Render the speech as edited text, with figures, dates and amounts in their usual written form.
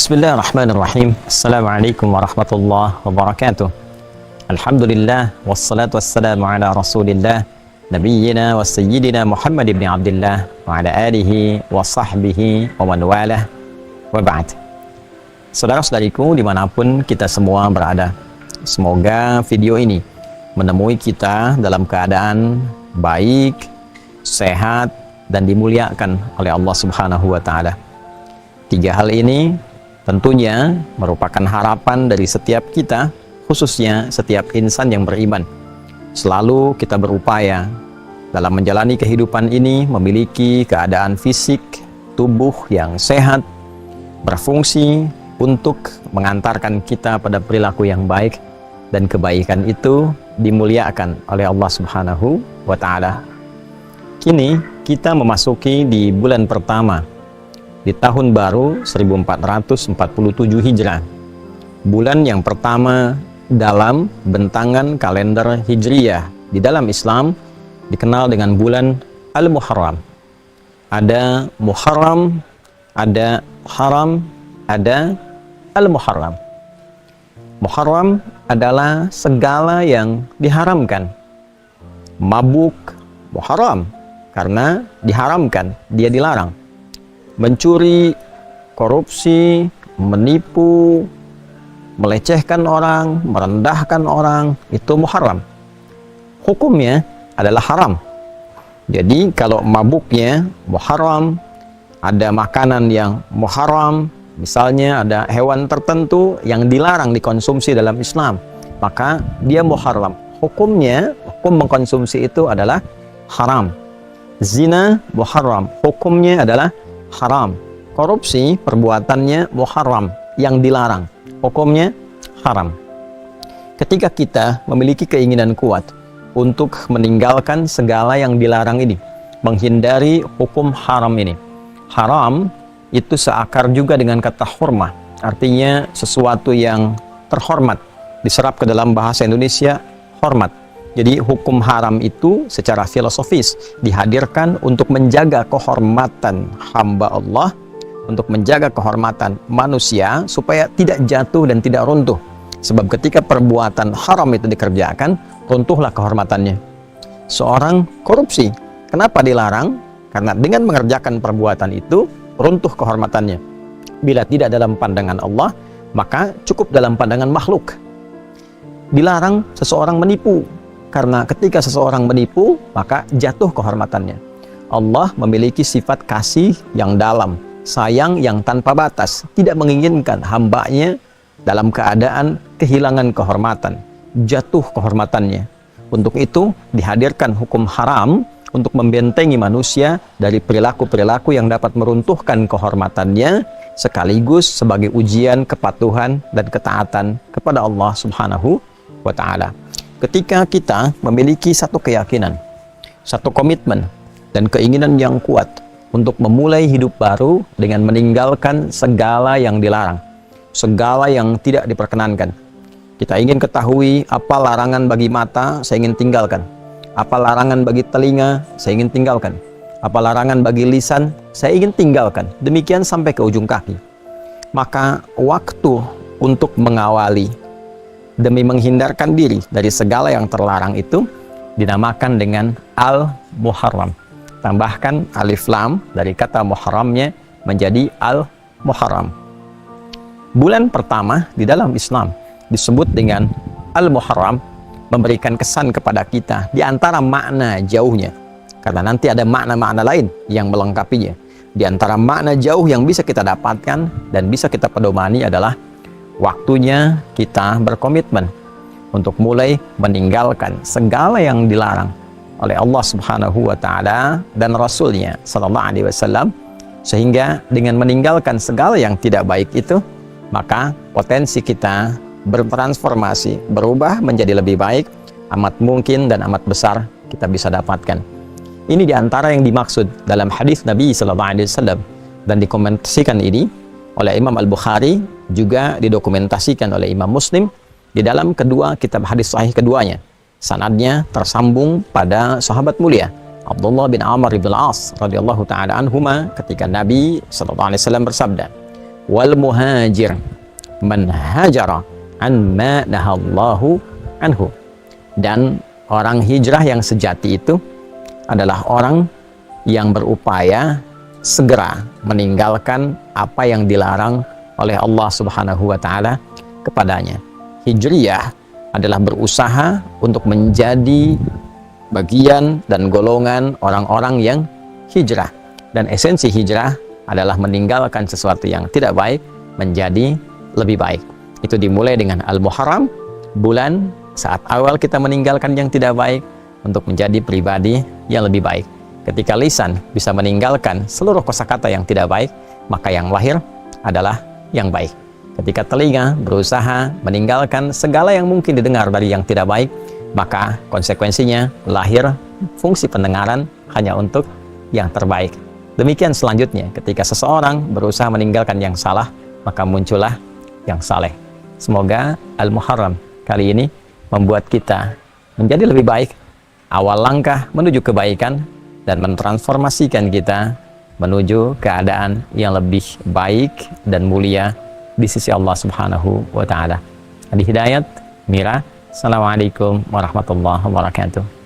Bismillahirrahmanirrahim. Assalamualaikum warahmatullahi wabarakatuh. Alhamdulillah wassalatu wassalamu ala Rasulillah nabiyyina wa sayyidina Muhammad ibn Abdullah wa ala alihi wa sahbihi wa man walah wa ba'd. Saudara-saudariku dimanapun kita semua berada, semoga video ini menemui kita dalam keadaan baik, sehat, dan dimuliakan oleh Allah Subhanahu wa Ta'ala. Tiga hal ini tentunya merupakan harapan dari setiap kita, khususnya setiap insan yang beriman. Selalu kita berupaya dalam menjalani kehidupan ini memiliki keadaan fisik, tubuh yang sehat, berfungsi untuk mengantarkan kita pada perilaku yang baik, dan kebaikan itu dimuliakan oleh Allah Subhanahu wa Ta'ala. Kini kita memasuki di bulan pertama di tahun baru 1447 Hijrah, bulan yang pertama dalam bentangan kalender Hijriyah. Di dalam Islam dikenal dengan bulan Al-Muharram. Ada Muharram, ada Haram, ada Al-Muharram. Muharram adalah segala yang diharamkan. Mabuk muharram karena diharamkan, dia dilarang. Mencuri, korupsi, menipu, melecehkan orang, merendahkan orang, itu muharram. Hukumnya adalah haram. Jadi kalau mabuknya muharram, ada makanan yang muharram, misalnya ada hewan tertentu yang dilarang dikonsumsi dalam Islam, maka dia muharram. Hukumnya, hukum mengkonsumsi itu adalah haram. Zina muharram, hukumnya adalah haram. Korupsi perbuatannya muharram, yang dilarang, hukumnya haram. Ketika kita memiliki keinginan kuat untuk meninggalkan segala yang dilarang ini, menghindari hukum haram ini. Haram itu seakar juga dengan kata hurmah, artinya sesuatu yang terhormat. Diserap ke dalam bahasa Indonesia hormat. Jadi hukum haram itu secara filosofis dihadirkan untuk menjaga kehormatan hamba Allah, untuk menjaga kehormatan manusia supaya tidak jatuh dan tidak runtuh. Sebab ketika perbuatan haram itu dikerjakan, runtuhlah kehormatannya. Seorang korupsi, kenapa dilarang? Karena dengan mengerjakan perbuatan itu, runtuh kehormatannya. Bila tidak dalam pandangan Allah, maka cukup dalam pandangan makhluk. Dilarang seseorang menipu, karena ketika seseorang menipu, maka jatuh kehormatannya. Allah memiliki sifat kasih yang dalam, sayang yang tanpa batas, tidak menginginkan hambanya dalam keadaan kehilangan kehormatan, jatuh kehormatannya. Untuk itu dihadirkan hukum haram untuk membentengi manusia dari perilaku-perilaku yang dapat meruntuhkan kehormatannya, sekaligus sebagai ujian kepatuhan dan ketaatan kepada Allah Subhanahu wa Ta'ala. Ketika kita memiliki satu keyakinan, satu komitmen, dan keinginan yang kuat untuk memulai hidup baru dengan meninggalkan segala yang dilarang, segala yang tidak diperkenankan. Kita ingin ketahui apa larangan bagi mata, saya ingin tinggalkan. Apa larangan bagi telinga, saya ingin tinggalkan. Apa larangan bagi lisan, saya ingin tinggalkan. Demikian sampai ke ujung kaki. Maka waktu untuk mengawali demi menghindarkan diri dari segala yang terlarang itu dinamakan dengan Al-Muharram. Tambahkan alif lam dari kata muharramnya menjadi Al-Muharram. Bulan pertama di dalam Islam disebut dengan Al-Muharram, memberikan kesan kepada kita di antara makna jauhnya. Karena nanti ada makna-makna lain yang melengkapinya. Di antara makna jauh yang bisa kita dapatkan dan bisa kita pedomani adalah waktunya kita berkomitmen untuk mulai meninggalkan segala yang dilarang oleh Allah Subhanahu wa Ta'ala dan Rasulnya Sallallahu Alaihi Wasallam, sehingga dengan meninggalkan segala yang tidak baik itu, maka potensi kita bertransformasi, berubah menjadi lebih baik, amat mungkin dan amat besar kita bisa dapatkan. Ini diantara yang dimaksud dalam hadis Nabi Sallallahu Alaihi Wasallam, dan dikomentasikan ini oleh Imam Al-Bukhari, juga didokumentasikan oleh Imam Muslim di dalam kedua kitab hadis sahih keduanya. Sanadnya tersambung pada sahabat mulia Abdullah bin Amr bin Al-As radhiyallahu ta'ala anhuma, ketika Nabi SAW bersabda, wal muhajir man hajara an ma nahallahu anhu. Dan orang hijrah yang sejati itu adalah orang yang berupaya segera meninggalkan apa yang dilarang oleh Allah Subhanahu wa taala kepadanya. Hijriyah adalah berusaha untuk menjadi bagian dan golongan orang-orang yang hijrah. Dan esensi hijrah adalah meninggalkan sesuatu yang tidak baik menjadi lebih baik. Itu dimulai dengan Al-Muharram, bulan saat awal kita meninggalkan yang tidak baik untuk menjadi pribadi yang lebih baik. Ketika lisan bisa meninggalkan seluruh kosakata yang tidak baik, maka yang lahir adalah yang baik. Ketika telinga berusaha meninggalkan segala yang mungkin didengar dari yang tidak baik, maka konsekuensinya lahir fungsi pendengaran hanya untuk yang terbaik. Demikian selanjutnya, ketika seseorang berusaha meninggalkan yang salah, maka muncullah yang saleh. Semoga Al-Muharram kali ini membuat kita menjadi lebih baik, awal langkah menuju kebaikan, dan mentransformasikan kita menuju keadaan yang lebih baik dan mulia di sisi Allah Subhanahu wa ta'ala. Adi Hidayat, Mira, Assalamualaikum warahmatullahi wabarakatuh.